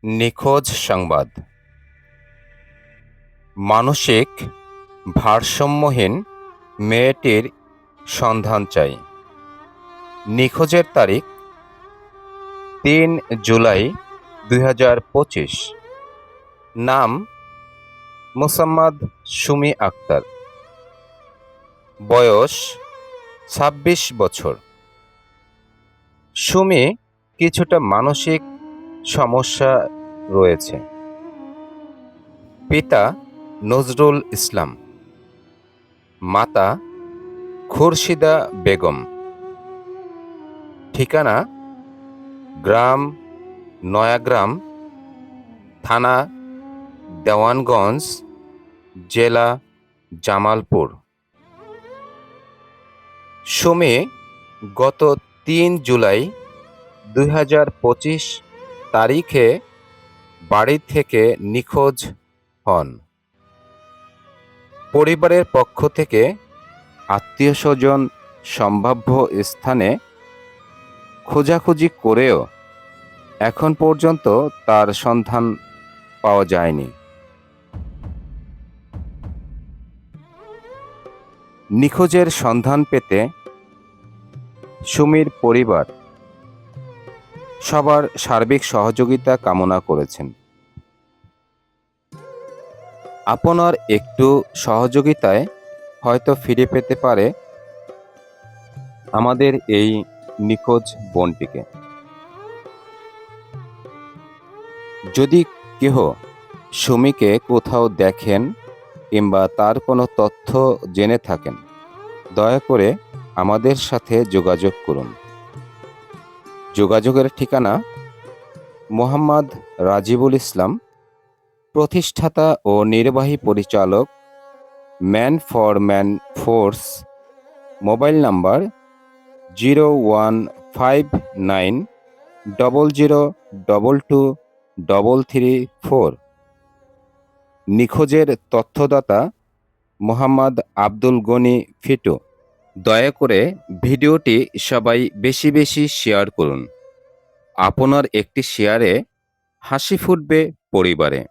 নিখোঁজ সংবাদ। মানসিক ভারসাম্যহীন মেয়েটির সন্ধান চাই। নিখোঁজের তারিখ ৩ জুলাই ২০২৫। নাম মোসাম্মদ সুমি আক্তার। বয়স ২৬ বছর। সুমি কিছুটা মানসিক সমস্যা রয়েছে। পিতা নজরুল ইসলাম, মাতা খুরশিদা বেগম। ঠিকানা গ্রাম নয়াগ্রাম, থানা দেওয়ানগঞ্জ, জেলা জামালপুর। সুমি গত ৩ জুলাই ২০২৫ তারিখে বাড়ি থেকে নিখোঁজ হন। পরিবারের পক্ষ থেকে আত্মীয়স্বজন সম্ভাব্য স্থানে খোঁজাখুঁজি করেও এখন পর্যন্ত তার সন্ধান পাওয়া যায়নি। নিখোঁজের সন্ধান পেতে সুমির পরিবার সবার সার্বিক সহযোগিতা কামনা করেছেন। আপনার একটু সহযোগিতায় হয়তো ফিরে পেতে পারে আমাদের এই নিখোঁজ বোনটিকে। যদি কেহ সুমিকে কোথাও দেখেন কিংবা তার কোনো তথ্য জেনে থাকেন, দয়া করে আমাদের সাথে যোগাযোগ করুন। যোগাযোগের ঠিকানা মোহাম্মদ রাজিবুল ইসলাম, প্রতিষ্ঠাতা ও নির্বাহী পরিচালক, man for man force. Mobile number 01590022334। নিখোঁজের তথ্যদাতা মোহাম্মদ আব্দুল গনি ফিটু। দয়া করে ভিডিওটি সবাই বেশি বেশি শেয়ার করুন। আপনার একটি শেয়ারে হাসি ফুটবে পরিবারে।